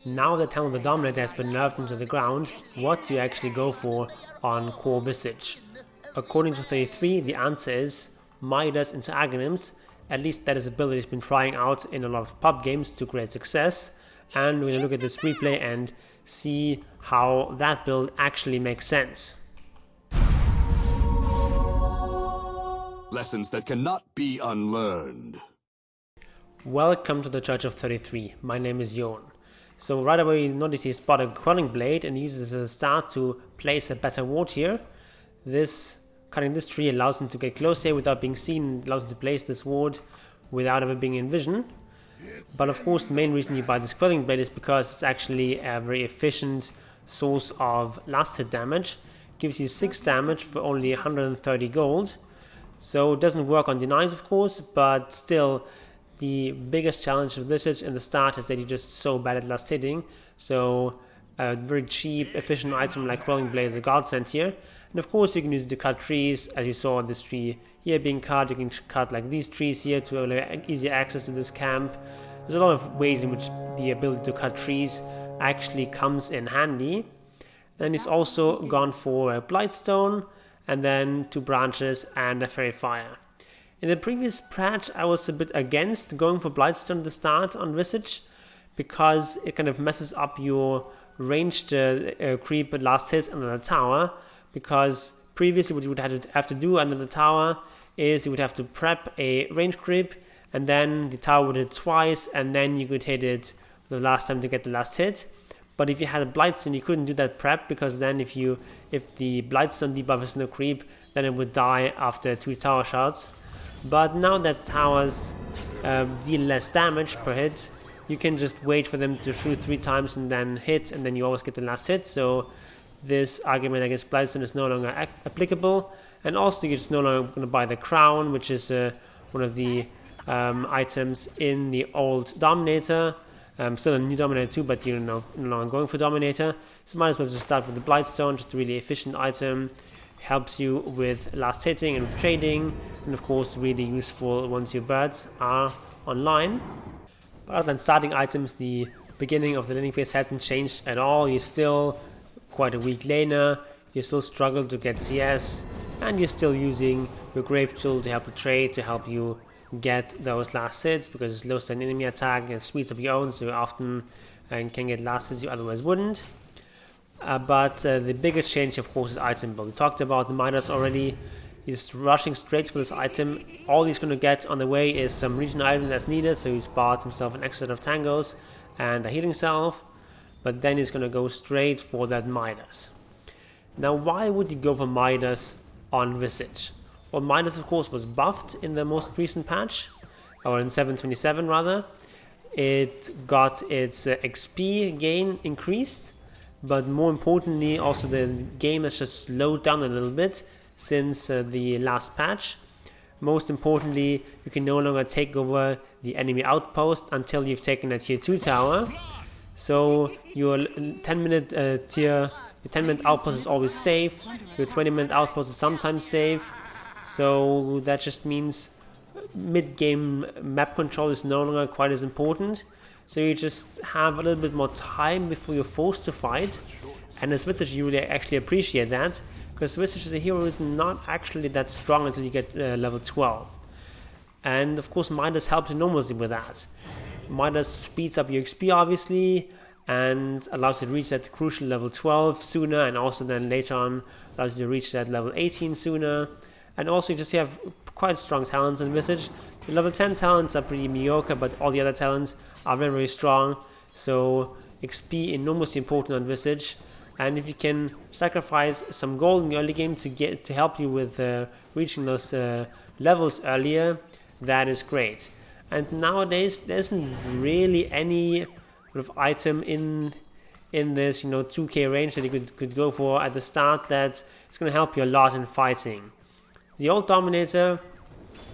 Now that Talent of the Dominator has been nerfed into the ground, what do you actually go for on core Visage? According to 33, the answer is Midas into Aghanims. At least that is a build that has been trying out in a lot of pub games to great success. And we're going to look at this replay and see how that build actually makes sense. Lessons that cannot be unlearned. Welcome to the Church of 33. My name is Jon. So right away you notice he spotted a Quelling Blade and uses a start to place a better ward here. Cutting this tree allows him to get close here without being seen, allows him to place this ward without ever being in vision. But of course the main reason you buy this Quelling Blade is because it's actually a very efficient source of last hit damage. Gives you 6 damage for only 130 gold. So it doesn't work on denies of course, but still the biggest challenge of Visage in the start is that you're just so bad at last hitting. So a very cheap, efficient item like Quelling Blade is a godsend here. And of course you can use it to cut trees, as you saw this tree here being cut. You can cut like these trees here to have easy access to this camp. There's a lot of ways in which the ability to cut trees actually comes in handy. Then he's also gone for a Blightstone, and then 2 branches and a Fairy Fire. In the previous patch I was a bit against going for Blightstone at the start on Visage, because it kind of messes up your ranged creep last hit under the tower. Because previously what you would have to do under the tower is you would have to prep a range creep, and then the tower would hit twice, and then you could hit it the last time to get the last hit. But if you had a Blightstone you couldn't do that prep, because then if the Blightstone debuff is no creep, then it would die after 2 tower shots. But now that towers deal less damage per hit, you can just wait for them to shoot 3 times and then hit, and then you always get the last hit. So this argument against Blightstone is no longer applicable. And also you're just no longer going to buy the crown, which is one of the items in the old Dominator. Still a new Dominator too, but you're no longer going for Dominator. So might as well just start with the Blightstone, just a really efficient item. Helps you with last hitting and with trading, and of course really useful once your birds are online. But other than starting items, the beginning of the laning phase hasn't changed at all. You're still quite a weak laner, you still struggle to get CS, and you're still using your Grave Tool to help you trade, to help you get those last hits, because it slows down enemy attack and speeds up your own, so you often can get last hits you otherwise wouldn't. But the biggest change of course is item build. We talked about the Midas already. He's rushing straight for this item. All he's going to get on the way is some regional item that's needed, so he's bought himself an extra set of tangos and a healing salve. But then he's going to go straight for that Midas. Now why would you go for Midas on Visage? Well, Midas of course was buffed in the most recent patch, or in 7.27 rather. It got its XP gain increased, but more importantly also the game has just slowed down a little bit since the last patch. Most importantly, you can no longer take over the enemy outpost until you've taken a tier 2 tower. So your 10-minute your 10-minute outpost is always safe, your 20-minute outpost is sometimes safe. So that just means mid-game map control is no longer quite as important. So you just have a little bit more time before you're forced to fight. And as Visage you really actually appreciate that, because Visage as a hero is not actually that strong until you get level 12. And of course Midas helps enormously with that. Midas speeds up your XP obviously, and allows you to reach that crucial level 12 sooner, and also then later on allows you to reach that level 18 sooner. And also you just have quite strong talents in Visage. The level 10 talents are pretty mediocre, but all the other talents are very, very strong. So XP enormously important on Visage. And if you can sacrifice some gold in the early game to help you with reaching those levels earlier, that is great. And nowadays there isn't really any sort of item in this 2k range that you could go for at the start that is going to help you a lot in fighting. The old Dominator,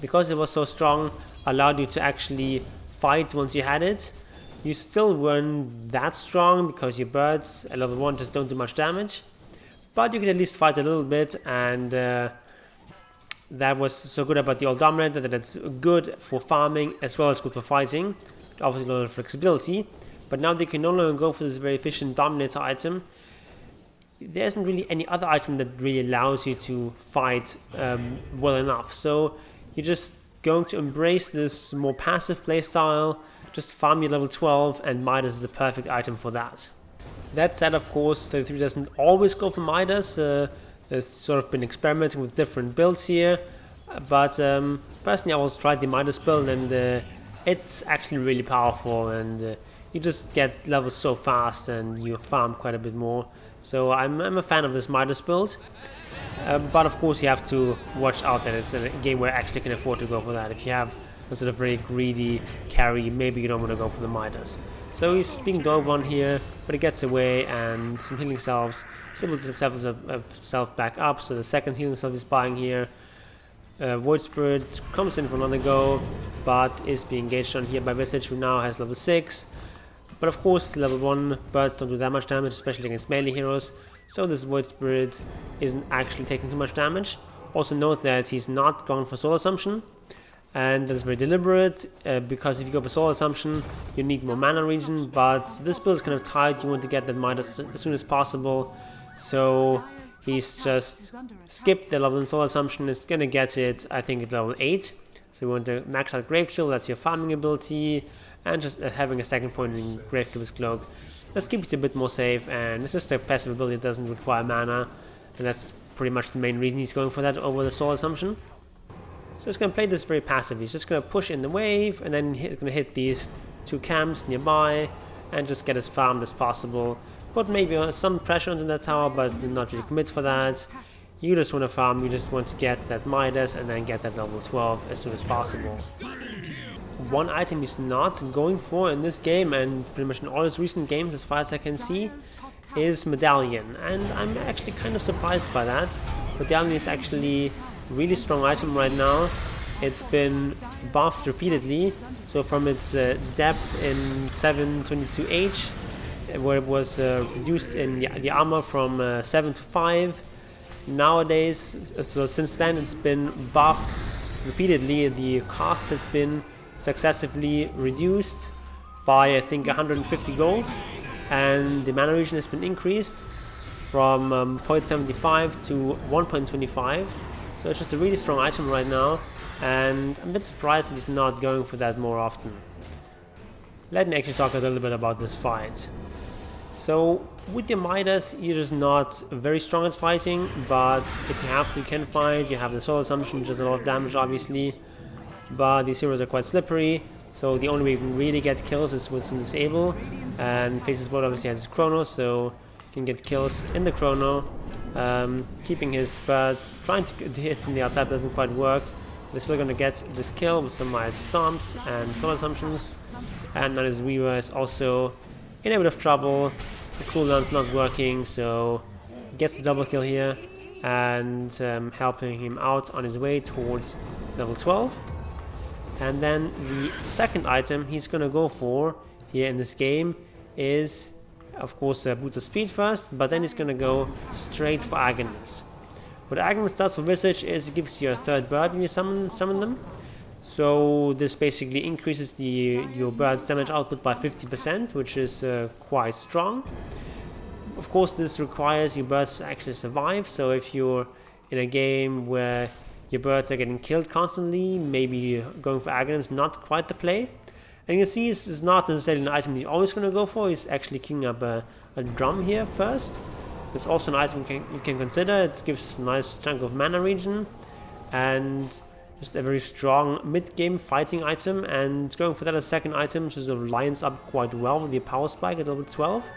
because it was so strong, allowed you to actually fight once you had it. You still weren't that strong because your birds at level 1 just don't do much damage, but you could at least fight a little bit, and that was so good about the old Dominator that it's good for farming as well as good for fighting. Obviously a lot of flexibility, but now they can no longer go for this very efficient Dominator item. There isn't really any other item that really allows you to fight well enough, so you're just going to embrace this more passive playstyle, just farm your level 12, and Midas is the perfect item for that. That said, of course, 33 doesn't always go for Midas. There's sort of been experimenting with different builds here, but personally I always tried the Midas build, and it's actually really powerful, and you just get levels so fast and you farm quite a bit more. So I'm a fan of this Midas build, but of course you have to watch out that it's a game where you actually can afford to go for that. If you have a sort of very greedy carry, maybe you don't want to go for the Midas. So he's being dove on here, but he gets away, and some healing salves. He's able to set himself back up, so the second healing salve he's buying here. Void Spirit comes in for another go, but is being engaged on here by Visage, who now has level 6. But of course, level 1 birds don't do that much damage, especially against melee heroes, so this Void Spirit isn't actually taking too much damage. Also note that he's not going for Soul Assumption, and that is very deliberate, because if you go for Soul Assumption, you need more mana regen, but this build is kind of tight, you want to get that Midas as soon as possible, so he's just skipped the level in Soul Assumption. It's gonna get it, I think, at level 8, so you want to max out Grave Chill, that's your farming ability, and just having a second point in Gravekeeper's Cloak. Let's keep it a bit more safe, and it's just a passive ability that doesn't require mana, and that's pretty much the main reason he's going for that over the Soul Assumption. So he's going to play this very passively. He's just going to push in the wave, and then he's going to hit these 2 camps nearby, and just get as farmed as possible. Put maybe some pressure onto that tower, but not really commit for that. You just want to farm, you just want to get that Midas, and then get that level 12 as soon as possible. One item he's not going for in this game, and pretty much in all his recent games as far as I can see, is Medallion, and I'm actually kind of surprised by that. Medallion is actually a really strong item right now. It's been buffed repeatedly, so from its depth in 7.22H, where it was reduced in the armor from 7 to 5, nowadays, so since then it's been buffed repeatedly. The cost has been successively reduced by I think 150 gold, and the mana regen has been increased from 0.75 to 1.25, so it's just a really strong item right now, and I'm a bit surprised that he's not going for that more often. Let me actually talk a little bit about this fight. So with your Midas, you're just not very strong at fighting, but if you have to, you can fight. You have the Soul Assumption, which does a lot of damage obviously, but these heroes are quite slippery, so the only way you can really get kills is with some disable, and Faceless Boat obviously has his chrono, so you can get kills in the chrono, keeping his birds, trying to hit from the outside doesn't quite work. They're still going to get this kill with some Midas Stomps and Soul Assumptions, and now his Weaver is also in a bit of trouble. The cooldown's not working, so he gets the double kill here, and helping him out on his way towards level 12. And then the second item he's gonna go for here in this game is, of course, Boots of Speed first, but then he's gonna go straight for Aghanims. What Aghanims does for Visage is it gives you a third bird when you summon them. So this basically increases your bird's damage output by 50%, which is quite strong. Of course, this requires your birds to actually survive, so if you're in a game where your birds are getting killed constantly, maybe going for Aghanims not quite the play. And you can see this is not necessarily an item he's always going to go for. He's actually queuing up a drum here first. It's also an item you can consider. It gives a nice chunk of mana regen, and just a very strong mid-game fighting item, and going for that as second item sort of lines up quite well with the power spike at level 12.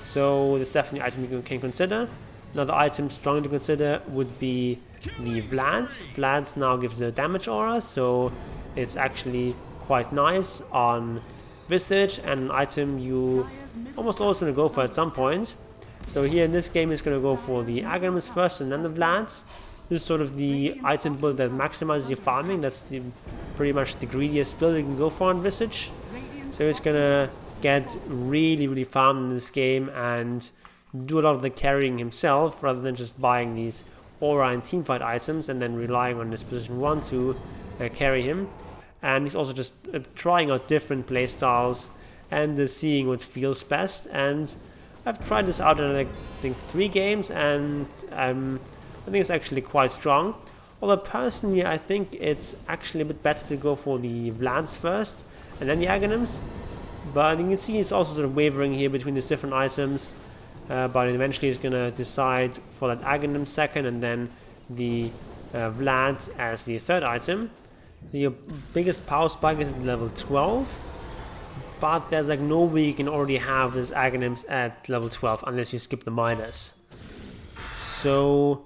So that's definitely an item you can consider. Another item strongly to consider would be the Vlads. Vlads now gives the damage aura, so it's actually quite nice on Visage, and an item you almost always going to go for at some point. So here in this game he's going to go for the Aghanims first and then the Vlads. This is sort of the item build that maximizes your farming. That's pretty much the greediest build you can go for on Visage. So he's going to get really farmed in this game and do a lot of the carrying himself, rather than just buying these aura and teamfight items and then relying on this position 1 to carry him. And he's also just trying out different playstyles and seeing what feels best. And I've tried this out in, I think, 3 games, and I think it's actually quite strong. Although personally, I think it's actually a bit better to go for the Vlads first and then the Aghanims. But you can see it's also sort of wavering here between these different items. But eventually it's going to decide for that Aghanim second, and then the Vlads as the third item. Your biggest power spike is at level 12. But there's like no way you can already have this Aghanims at level 12 unless you skip the Midas. So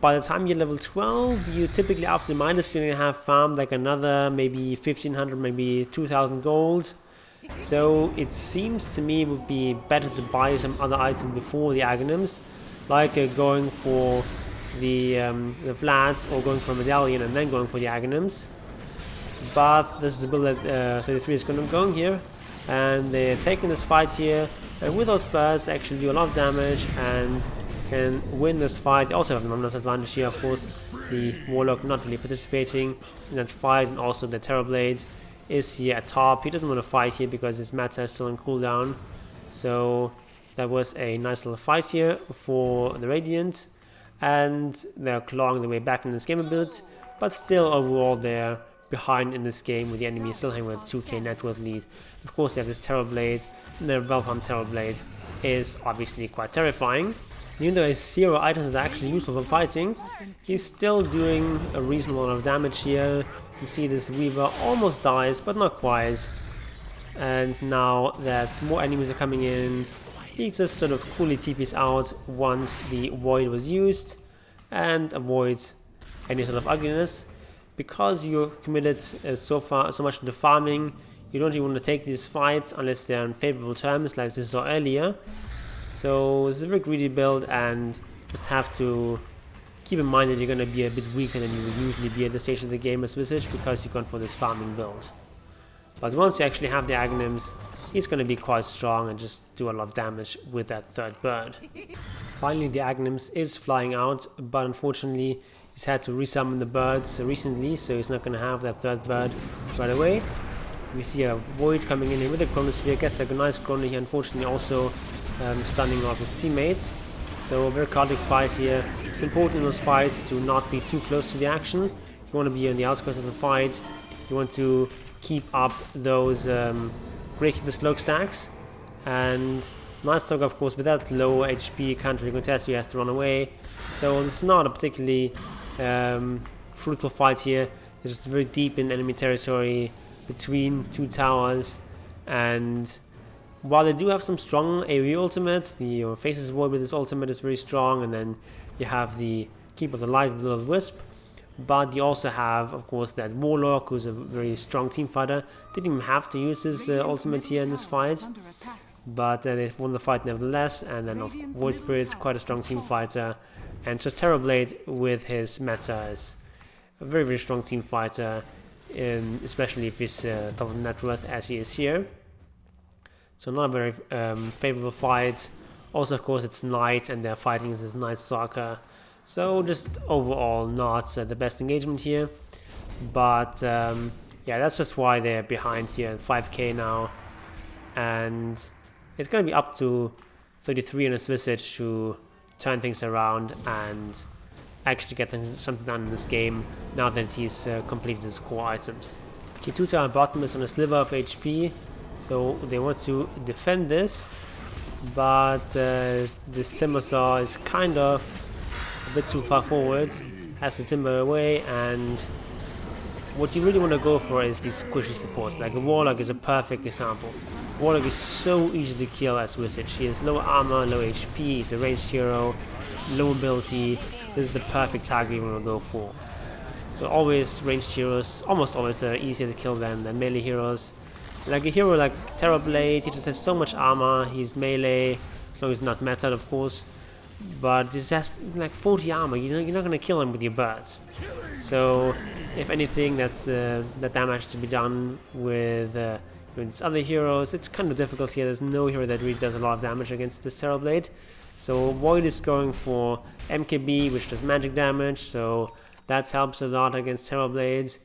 by the time you're level 12, you typically after the Midas you're gonna have farmed like another maybe 1500, maybe 2000 gold. So it seems to me it would be better to buy some other items before the Aghanims, like going for the Vlads, or going for a medallion and then going for the Aghanims. But this is the build that 33 is going here, and they're taking this fight here, and with those birds they actually do a lot of damage and can win this fight. They also have the numbers advantage here, of course. The Warlock not really participating in that fight, and also the Terrorblade is here at top. He doesn't want to fight here because his meta is still on cooldown. So that was a nice little fight here for the Radiant, and they're clawing their way back in this game a bit, but still overall they're behind in this game, with the enemy still having a 2k net worth lead. Of course they have this Terrorblade, and their well-farmed Terrorblade is obviously quite terrifying. Even though he has 0 items that are actually useful for fighting, he's still doing a reasonable amount of damage here. You see this Weaver almost dies, but not quite. And now that more enemies are coming in, he just sort of coolly TPs out once the Void was used, and avoids any sort of ugliness. Because you're committed so much into farming, you don't even want to take these fights unless they're on favorable terms, like this saw earlier. So this is a very greedy build, and just have to keep in mind that you're going to be a bit weaker than you would usually be at this stage of the game as Visage, because you've gone for this farming build. But once you actually have the Aghanims, he's going to be quite strong and just do a lot of damage with that third bird. Finally, the Aghanims is flying out, but unfortunately he's had to resummon the birds recently, so he's not going to have that third bird right away. We see a Void coming in here with a Chronosphere, gets a nice Chrono here, unfortunately also stunning off his teammates. So a very chaotic fight here. It's important in those fights to not be too close to the action. You want to be on the outskirts of the fight. You want to keep up those Greykeeper Cloak stacks. And Night Stalker, of course, with that low HP, can't really contest, he has to run away. So it's not a particularly fruitful fight here. It's just very deep in enemy territory between 2 towers, and while they do have some strong AoE ultimates, the Faces Void with his ultimate is very strong, and then you have the Keep of the Light with Will of Wisp, but you also have, of course, that Warlock, who's a very strong team fighter. Didn't even have to use his ultimate here in this fight, but they won the fight nevertheless. And then Void Spirit, quite a strong team fighter, and just Terrorblade with his meta is a very, very strong team fighter, especially if he's top of net worth as he is here. So not a very favorable fight. Also, of course, it's night and they're fighting this Night Stalker. So just overall not the best engagement here. But yeah, that's just why they're behind here at 5k now. And it's going to be up to 33 in his Visage to turn things around and actually get something done in this game now that he's completed his core items. T2 tower bottom is on a sliver of HP. So they want to defend this, but this Timber Saw is kind of a bit too far forward, has to timber away, and what you really want to go for is these squishy supports. Like a Warlock is a perfect example. Warlock is so easy to kill as Visage. He has low armor, low HP, he's a ranged hero, low mobility. This is the perfect target you want to go for. So always ranged heroes, almost always easier to kill than melee heroes. Like a hero like Terrorblade, he just has so much armor, he's melee, as long as he's not meted, of course. But he has like 40 armor, you're not going to kill him with your birds. So, if anything, that damage to be done with these other heroes. It's kind of difficult here, there's no hero that really does a lot of damage against this Terrorblade. So Void is going for MKB, which does magic damage, so that helps a lot against Terrorblades.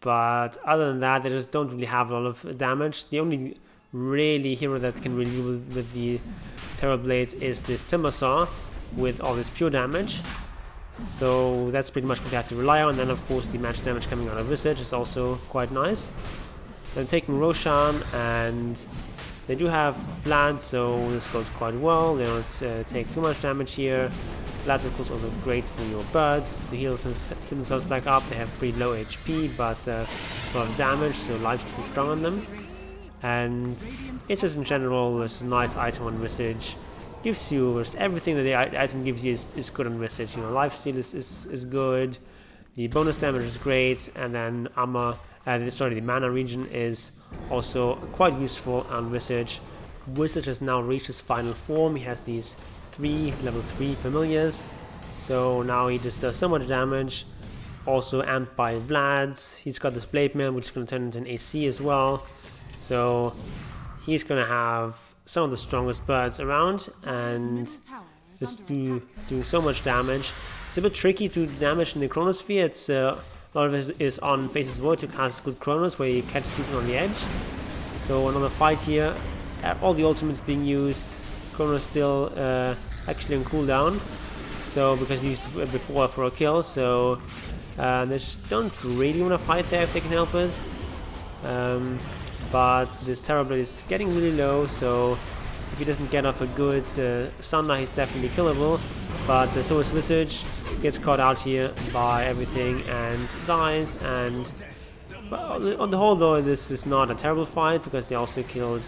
but other than that, they just don't really have a lot of damage. The only really hero that can really deal with the Terror Blade is this Timber Saw with all this pure damage. So that's pretty much what they have to rely on. And then of course the magic damage coming out of Visage is also quite nice. Then taking Roshan, and they do have Vlad, so this goes quite well. They don't take too much damage here. Vlad's of course also great for your birds to heal themselves back up. They have pretty low HP, but a lot of damage, so lifesteal is strong on them. And it's just in general this nice item on Visage. Gives you just everything that the item gives you is good on Visage. You know, lifesteal is good, the bonus damage is great, and then armor, the mana regen is also quite useful on Visage. Visage has now reached his final form. He has these 3 level 3 familiars, so now he just does so much damage. Also amped by Vlad's. He's got this Blade Mail, which is going to turn into an AC as well. So he's going to have some of the strongest birds around and just doing so much damage. It's a bit tricky to damage in the Chronosphere. It's a lot of it is on Faces Void to cast good Chronos, where you catch people on the edge. So another fight here, all the ultimates being used. Chronos still actually on cooldown, so because he used it before for a kill. So they just don't really want to fight there if they can help it. But this Terror Blade is getting really low, so if he doesn't get off a good Sunder, he's definitely killable. But so is Visage, gets caught out here by everything and dies. And on the whole though, this is not a terrible fight, because they also killed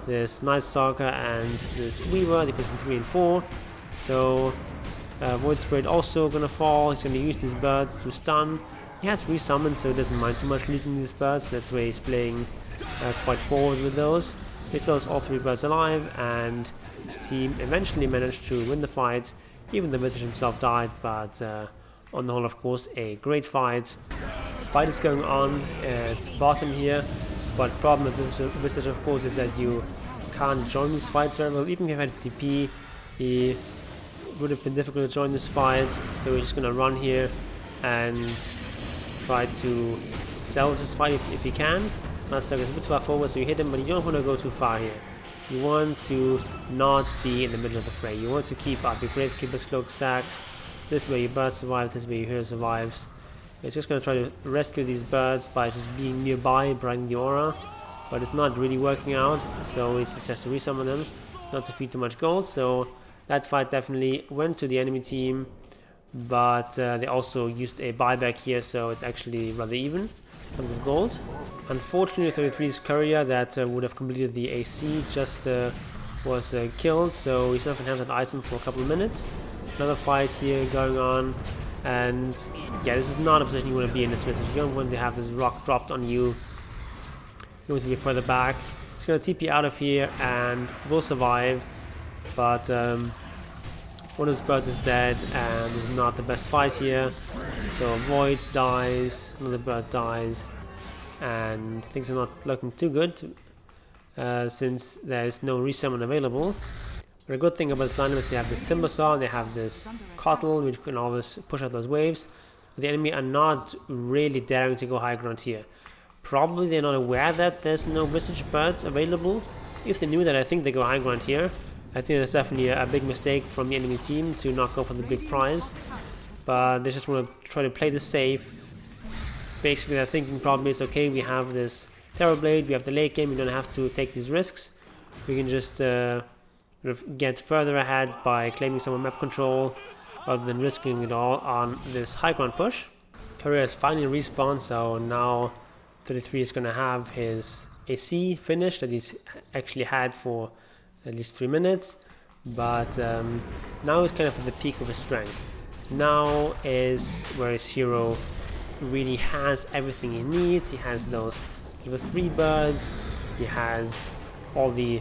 this Night Stalker and this Weaver. They put in 3 and 4. So Void Spirit also gonna fall. He's gonna use these birds to stun. He has resummoned, so he doesn't mind too much losing these birds. That's why he's playing quite forward with those. He still has all 3 birds alive, and his team eventually managed to win the fight. Even the Visage himself died, but on the whole, of course, a great fight. Fight is going on at bottom here, but the problem with Visage, of course, is that you can't join these fights very well. Even if you had TP, he would have been difficult to join this fight, so we're just gonna run here and try to salvage this fight if he can. Nightstuck is a bit far forward, so you hit him, but you don't want to go too far here. You want to not be in the middle of the fray. You want to keep up your Gravekeeper's Cloak stacks. This way your bird survives, this way your hero survives. It's just going to try to rescue these birds by just being nearby, brightening the aura, but it's not really working out, so he just has to resummon them, not to feed too much gold. So that fight definitely went to the enemy team, but they also used a buyback here, so it's actually rather even in terms of gold. Unfortunately, 33's courier that would have completed the AC just was killed, so he's not going to have that item for a couple of minutes. Another fight here going on, and yeah, this is not a position you want to be in this Visage. You don't want to have this rock dropped on you. You want to be further back. He's going to TP out of here and will survive, but one of his birds is dead, and this is not the best fight here. So Void dies, another bird dies, and things are not looking too good since there is no resummon available. But a good thing about this lineup is they have this Timber Saw, they have this Cottle, which can always push out those waves. But the enemy are not really daring to go high ground here. Probably they're not aware that there's no Visage birds available. If they knew that, I think they go high ground here. I think that's definitely a big mistake from the enemy team to not go for the big prize. But they just want to try to play this safe. Basically, they're thinking probably it's okay, we have this Terror Blade, we have the late game, we don't have to take these risks. We can just get further ahead by claiming some map control rather than risking it all on this high ground push. Courier has finally respawned, so now 33 is going to have his AC finished that he's actually had for at least 3 minutes, but now he's kind of at the peak of his strength. Now is where his hero really has everything he needs. He has those level 3 birds, he has all the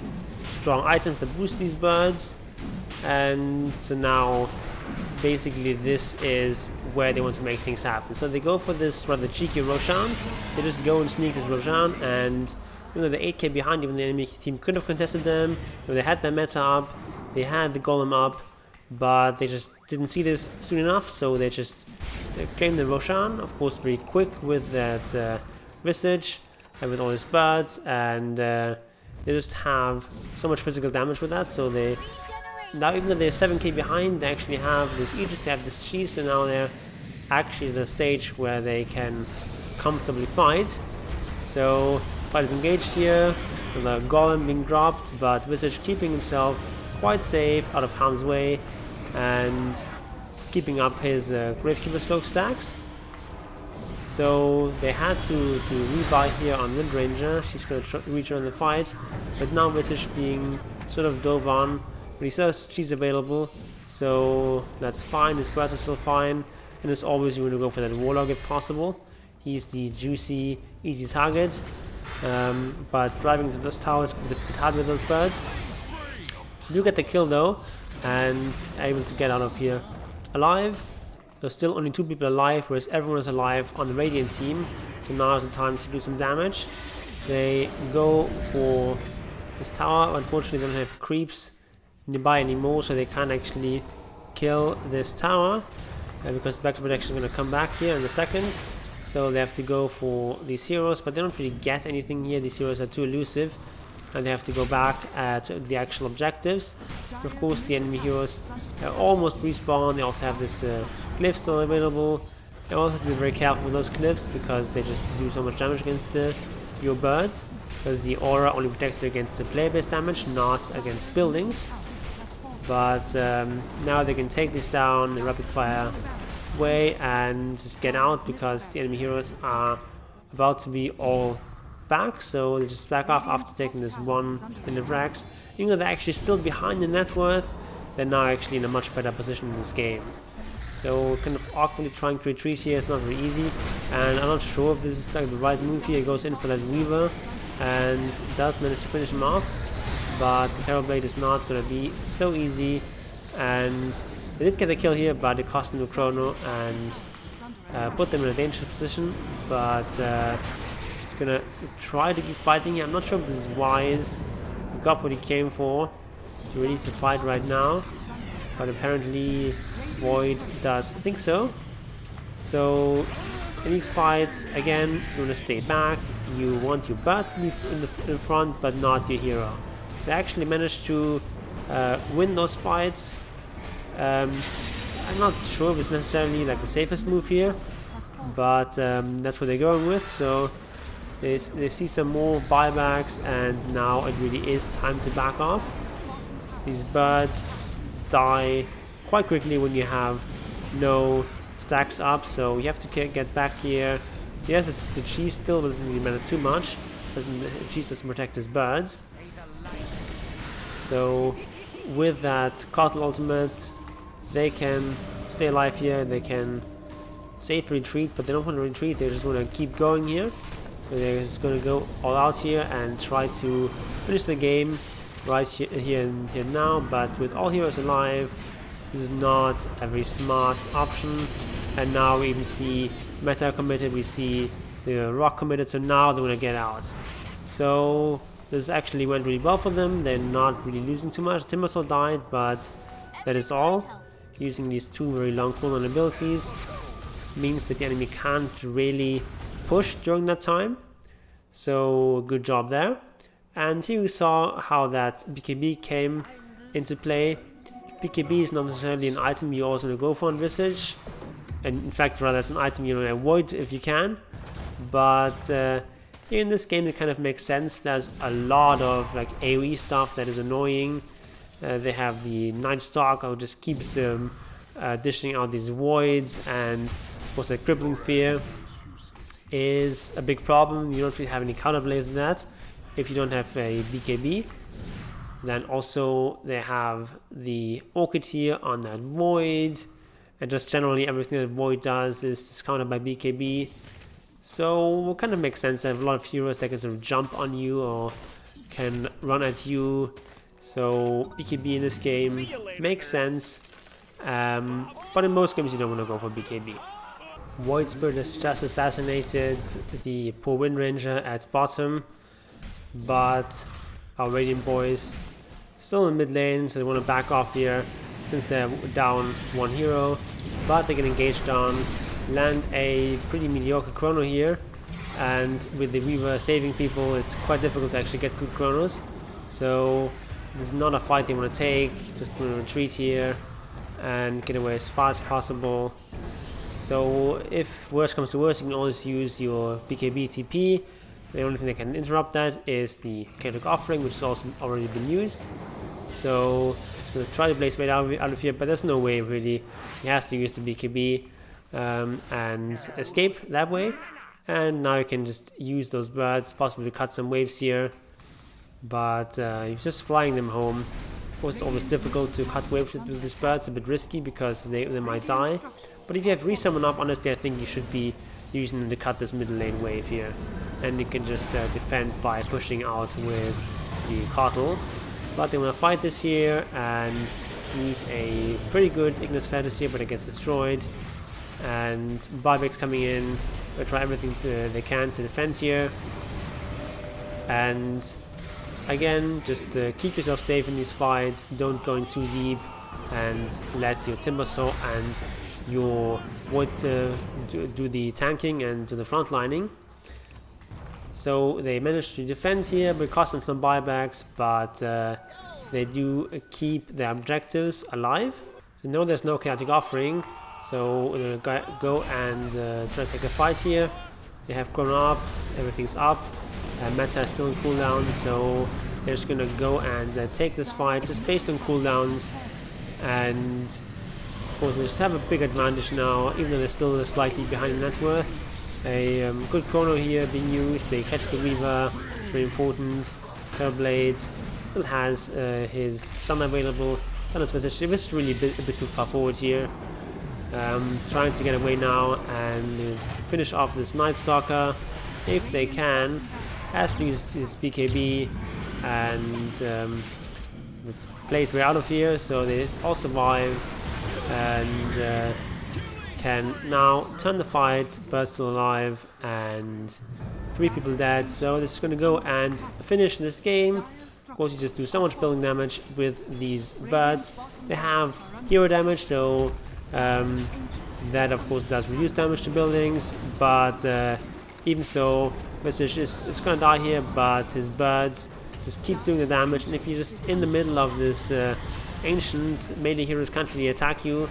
strong items that boost these birds, and so now basically this is where they want to make things happen. So they go for this rather cheeky Roshan. They just go and sneak this Roshan, and even though they're 8k behind, even the enemy team could have contested them. They had their meta up, they had the golem up, but they just didn't see this soon enough, so they just claimed the Roshan, of course very quick with that Visage with all his birds, and they just have so much physical damage with that. So they now, even though they're 7k behind, they actually have this Aegis, they have this cheese, and now they're actually at a stage where they can comfortably fight. So fight is engaged here, the golem being dropped, but Visage keeping himself quite safe, out of harm's way, and keeping up his Gravekeeper slope stacks. So they had to rebuy here on Windranger. She's going to return the fight, but now Visage being sort of dove on, but he says she's available, so that's fine. His birds are still fine, and as always you want to go for that Warlock if possible. He's the juicy, easy target, but driving to those towers is a bit hard with those birds. You get the kill though, and able to get out of here alive. There's still only 2 people alive, whereas everyone is alive on the Radiant team, so now is the time to do some damage. They go for this tower. Unfortunately they don't have creeps nearby anymore, so they can't actually kill this tower, because the back protection is going to come back here in a second. So they have to go for these heroes, but they don't really get anything here. These heroes are too elusive, and they have to go back to the actual objectives. And of course the enemy heroes almost respawn. They also have this glyph still available. They also have to be very careful with those glyphs, because they just do so much damage against your birds, because the aura only protects you against the player-based damage, not against buildings. But now they can take this down in a rapid fire way and just get out, because the enemy heroes are about to be all back, so they just back off after taking this 1 in the frags. Even though they're actually still behind the net worth, they're now actually in a much better position in this game. So kind of awkwardly trying to retreat here is not very easy, and I'm not sure if this is like the right move here. He goes in for that Weaver and does manage to finish him off, but the Terrorblade is not going to be so easy, and they did get a kill here, but it cost them the Chrono and put them in a dangerous position. But he's gonna try to keep fighting here. I'm not sure if this is wise. He got what he came for. He really needs to fight right now, but apparently Void does think so. So in these fights, again, you want to stay back. You want your bird to be in front, but not your hero. They actually managed to win those fights. I'm not sure if it's necessarily like the safest move here, but that's what they're going with. So they see some more buybacks, and now it really is time to back off. These birds die quite quickly when you have no stacks up, so you have to get back here. Yes, it's the cheese still, but it doesn't really matter too much. The cheese doesn't protect his birds. So with that Cartel ultimate, they can stay alive here. They can safely retreat, but they don't want to retreat. They just want to keep going here. So they're just going to go all out here and try to finish the game right here and here now. But with all heroes alive, this is not a very smart option. And now we even see Meta committed. We see the Rock committed. So now they want to get out. So this actually went really well for them. They're not really losing too much. Timbersaw died, but that is all. Using these 2 very long cooldown abilities means that the enemy can't really push during that time. So good job there. And here we saw how that BKB came into play. BKB is not necessarily an item you also want to go for on Visage, and in fact rather it's an item you want to avoid if you can. But here in this game it kind of makes sense. There's a lot of like AoE stuff that is annoying. They have the Night Stalk who just keeps dishing out these voids, and of course the Crippling Fear is a big problem. You don't really have any counterplays to that if you don't have a BKB. Then also they have the Orchid here on that Void, and just generally everything that Void does is discounted by BKB. So it kind of makes sense. They have a lot of heroes that can sort of jump on you or can run at you. So BKB in this game makes sense, but in most games you don't want to go for BKB. Void Spirit has just assassinated the poor Windranger at bottom, but our Radiant boys still in mid lane, so they want to back off here since they're down 1 hero, but they get engaged on, land a pretty mediocre chrono here, and with the Weaver saving people, it's quite difficult to actually get good chronos. So this is not a fight they want to take. Just going to retreat here and get away as fast as possible. So if worst comes to worst, you can always use your BKB TP. The only thing that can interrupt that is the chaotic offering, which has also already been used. So just going to try to blaze blade out of here, but there's no way really. He has to use the BKB and escape that way. And now you can just use those birds, possibly cut some waves here. But he's just flying them home. Of course, it's always difficult to cut waves with these birds. A bit risky because they might die. But if you have resummon up, honestly, I think you should be using them to cut this middle lane wave here. And you can just defend by pushing out with the Cottle. But they want to fight this here, and he's a pretty good Ignis Fetus here, but it gets destroyed. And Buyback's coming in. They'll try everything they can to defend here. And again, just keep yourself safe in these fights. Don't go in too deep, and let your Timber Saw and your Wood do the tanking and do the front lining. So they managed to defend here, but it cost them some buybacks, but they do keep their objectives alive. So no, there's no chaotic offering, so we're gonna go and try to take a fight here. They have grown up, everything's up, meta is still in cooldown, so they're just gonna go and take this fight just based on cooldowns. And of course they just have a big advantage now, even though they're still slightly behind in net worth. A good chrono here being used. They catch the Weaver, it's very important. Terrorblade still has his Sun available. Sun is Visage really a bit too far forward here. Trying to get away now and finish off this Night Stalker if they can. Has to use his BKB and play his way out of here, so they all survive and can now turn the fight. Bird's still alive and 3 people dead, so this is going to go and finish this game. Of course, you just do so much building damage with these birds. They have hero damage, so that of course does reduce damage to buildings, but even so, Visage is going to die here, but his birds just keep doing the damage. And if you're just in the middle of this ancient, melee heroes can't really attack you.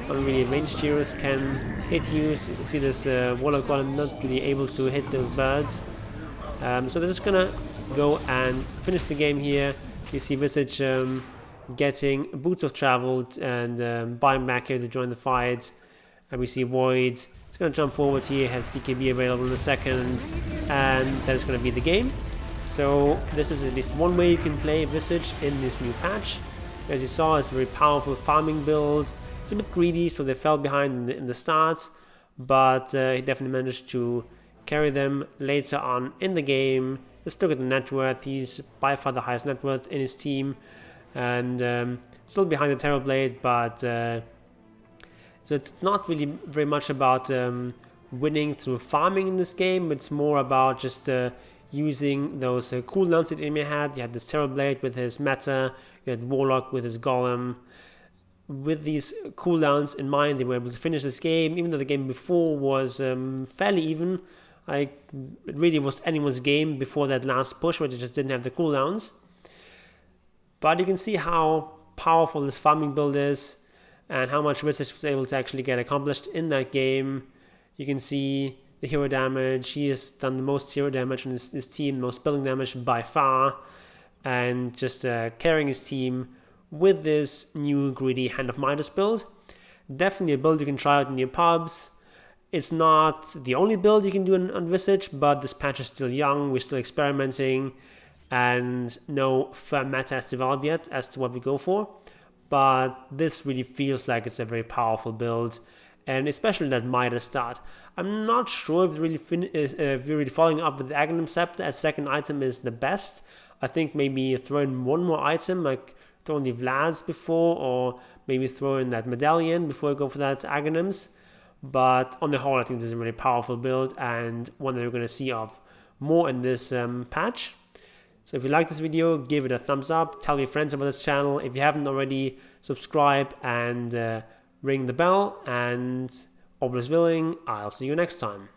Only really ranged heroes can hit you. So you see this Warlock Golem not really able to hit those birds. So they're just gonna go and finish the game here. You see Visage getting Boots of Travel and buying back here to join the fight. And we see Void. He's gonna jump forward here, has BKB available in a second, and that's gonna be the game. So this is at least one way you can play Visage in this new patch. As you saw, it's a very powerful farming build. It's a bit greedy, so they fell behind in the start, but he definitely managed to carry them later on in the game. Let's look at the net worth. He's by far the highest net worth in his team, and still behind the Terrorblade, but so it's not really very much about winning through farming in this game. It's more about just using those cooldowns that enemy had. You had this Terrorblade with his meta, you had Warlock with his Golem. With these cooldowns in mind, they were able to finish this game, even though the game before was fairly even. It really was anyone's game before that last push, where they just didn't have the cooldowns. But you can see how powerful this farming build is, and how much Visage was able to actually get accomplished in that game. You can see the hero damage. He has done the most hero damage in his team, most building damage by far, and just carrying his team with this new greedy Hand of Midas build. Definitely a build you can try out in your pubs. It's not the only build you can do on Visage, but this patch is still young, we're still experimenting, and no firm meta has developed yet as to what we go for. But this really feels like it's a very powerful build, and especially that Midas start. I'm not sure if you're really following up with the Aghanim Scepter as second item is the best. I think maybe throw in one more item, like throw in the Vlads before, or maybe throw in that medallion before you go for that Aghanims. But on the whole, I think this is a really powerful build, and one that we're going to see of more in this patch. So if you like this video, give it a thumbs up, tell your friends about this channel. If you haven't already, subscribe and ring the bell, and all is willing, I'll see you next time.